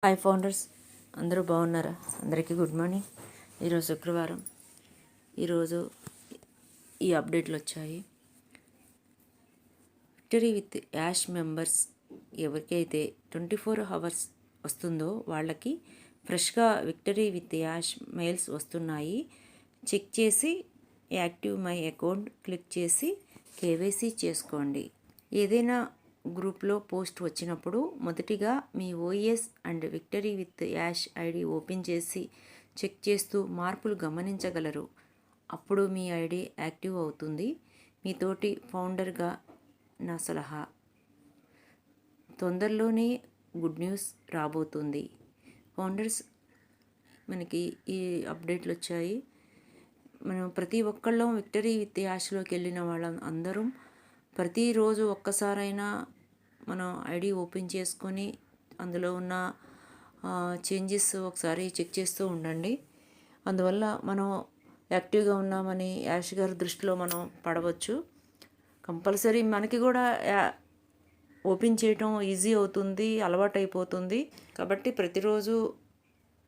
Hi founders, అందరూ బాగున్నారా? అందరికీ గుడ్ మార్నింగ్. ఈరోజు శుక్రవారం. ఈరోజు ఈ అప్డేట్లు వచ్చాయి. విక్టరీ విత్ యాష్ మెంబర్స్ ఎవరికైతే 24 అవర్స్ వస్తుందో వాళ్ళకి ఫ్రెష్గా విక్టరీ విత్ యాష్ మెయిల్స్ వస్తున్నాయి. చెక్ చేసి యాక్టివ్ మై అకౌంట్ క్లిక్ చేసి కేవైసీ చేసుకోండి. ఏదైనా గ్రూప్లో పోస్ట్ వచ్చినప్పుడు మొదటిగా మీ OS and victory with Ash ID open చేసి చెక్ చేస్తూ మార్పులు గమనించగలరు. అప్పుడు మీ ఐడి యాక్టివ్ అవుతుంది. మీ తోటి ఫౌండర్గా నా సలహా, తొందరలోనే గుడ్ న్యూస్ రాబోతుంది. ఫౌండర్స్, మనకి ఈ అప్డేట్లు వచ్చాయి. మనం ప్రతి ఒక్కళ్ళం విక్టరీ విత్ యాష్లోకి వెళ్ళిన వాళ్ళం అందరం ప్రతిరోజు ఒక్కసారైనా మనం ఐడి ఓపెన్ చేసుకొని అందులో ఉన్న చేంజెస్ ఒకసారి చెక్ చేస్తూ ఉండండి. అందువల్ల మనం యాక్టివ్గా ఉన్నామని యాష్ గారి దృష్టిలో మనం పడవచ్చు. కంపల్సరీ మనకి కూడా ఓపెన్ చేయటం ఈజీ అవుతుంది, అలవాటు అయిపోతుంది. కాబట్టి ప్రతిరోజు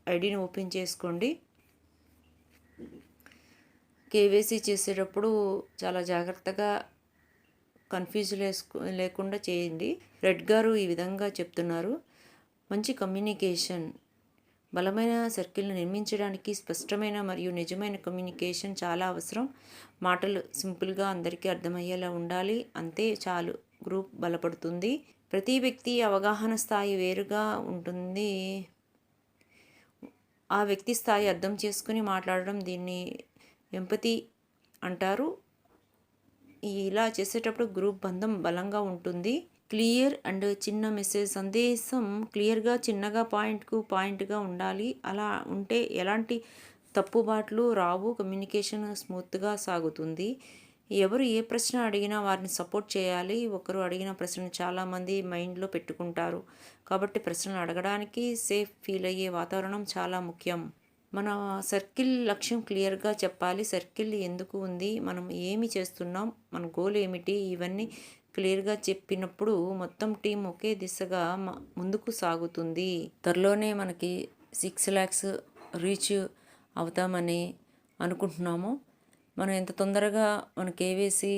ఐడిని ఓపెన్ చేసుకోండి. కేవైసీ చేసేటప్పుడు చాలా జాగ్రత్తగా కన్ఫ్యూజ్ లేకుండా చేయండి. రెడ్ గారు ఈ విధంగా చెప్తున్నారు. మంచి కమ్యూనికేషన్, బలమైన సర్కిల్ను నిర్మించడానికి స్పష్టమైన మరియు నిజమైన కమ్యూనికేషన్ చాలా అవసరం. మాటలు సింపుల్గా అందరికీ అర్థమయ్యేలా ఉండాలి, అంతే చాలు. గ్రూప్ బలపడుతుంది. ప్రతి వ్యక్తి అవగాహన స్థాయి వేరుగా ఉంటుంది. ఆ వ్యక్తి స్థాయి అర్థం చేసుకుని మాట్లాడడం, దీన్ని ఎంపతి అంటారు. ఇలా చేసేటప్పుడు గ్రూప్ బంధం బలంగా ఉంటుంది. క్లియర్ అండ్ చిన్న మెసేజ్, సందేశం క్లియర్గా చిన్నగా పాయింట్గా ఉండాలి. అలా ఉంటే ఎలాంటి తప్పుబాట్లు రావు, కమ్యూనికేషన్ స్మూత్గా సాగుతుంది. ఎవరు ఏ ప్రశ్న అడిగినా వారిని సపోర్ట్ చేయాలి. ఒకరు అడిగిన ప్రశ్నను చాలామంది మైండ్లో పెట్టుకుంటారు. కాబట్టి ప్రశ్నలు అడగడానికి సేఫ్ ఫీల్ అయ్యే వాతావరణం చాలా ముఖ్యం. మన సర్కిల్ లక్ష్యం క్లియర్గా చెప్పాలి. సర్కిల్ ఎందుకు ఉంది, మనం ఏమి చేస్తున్నాం, మన గోల్ ఏమిటి, ఇవన్నీ క్లియర్గా చెప్పినప్పుడు మొత్తం టీం ఒకే దిశగా ముందుకు సాగుతుంది. త్వరలోనే మనకి 6 lakhs రీచ్ అవుతామని అనుకుంటున్నాము. మనం ఎంత తొందరగా మన కేవైసీ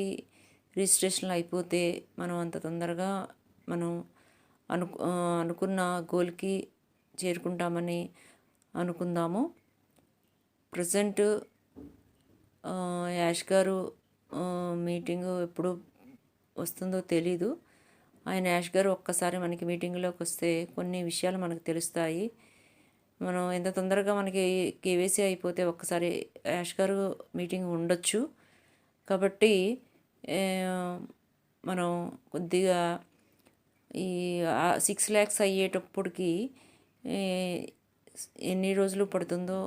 రిజిస్ట్రేషన్లు అయిపోతే మనం అంత తొందరగా మనం అనుకున్న గోల్కి చేరుకుంటామని అనుకుందాము. ప్రజెంట్ యాష్ గారు మీటింగు ఎప్పుడు వస్తుందో తెలీదు. యాష్ గారు ఒక్కసారి మనకి మీటింగ్లోకి వస్తే కొన్ని విషయాలు మనకు తెలుస్తాయి. మనం ఎంత తొందరగా మనకి కేవైసీ అయిపోతే ఒక్కసారి యాష్ గారు మీటింగ్ ఉండొచ్చు. కాబట్టి మనం కొద్దిగా ఈ 6 lakhs అయ్యేటప్పటికి ఎన్ని రోజులు పడుతుందో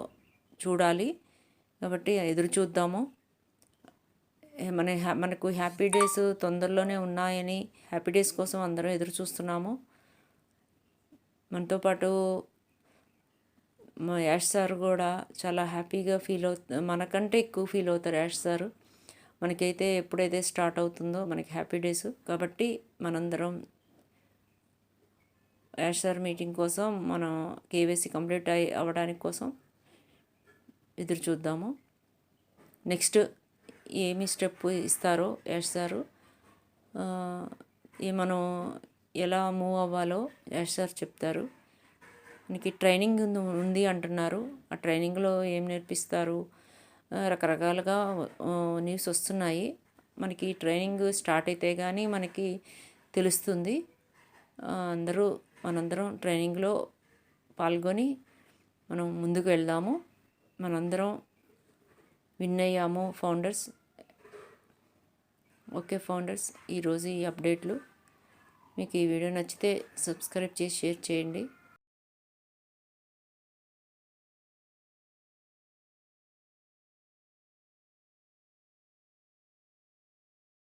చూడాలి. కాబట్టి ఎదురు చూద్దాము. మనకు హ్యాపీ డేస్ తొందరలోనే ఉన్నాయని, హ్యాపీ డేస్ కోసం అందరం ఎదురు చూస్తున్నాము. మనతో పాటు మా యాష్ సార్ కూడా చాలా హ్యాపీగా మనకంటే ఎక్కువ ఫీల్ అవుతారు యాష్ సార్. మనకైతే ఎప్పుడైతే స్టార్ట్ అవుతుందో మనకి హ్యాపీ డేస్. కాబట్టి మనందరం యాష్ సార్ మీటింగ్ కోసం, మనం కేవైసీ కంప్లీట్ అవ్వడానికి కోసం ఎదురు చూద్దాము. నెక్స్ట్ ఏమి స్టెప్ ఇస్తారో యాష్ సారు, మనం ఎలా మూవ్ అవ్వాలో యాష్ సార్ చెప్తారు. మనకి ట్రైనింగ్ ఉంది అంటున్నారు. ఆ ట్రైనింగ్లో ఏం నేర్పిస్తారు, రకరకాలుగా న్యూస్ వస్తున్నాయి. మనకి ట్రైనింగ్ స్టార్ట్ అయితే కానీ మనకి తెలుస్తుంది. మనందరం ట్రైనింగ్లో పాల్గొని మనం ముందుకు వెళ్దాము. మనందరం విన్ అయ్యాము ఫౌండర్స్. ఓకే ఫౌండర్స్, ఈరోజు ఈ అప్డేట్లు. మీకు ఈ వీడియో నచ్చితే సబ్స్క్రైబ్ చేసి షేర్ చేయండి.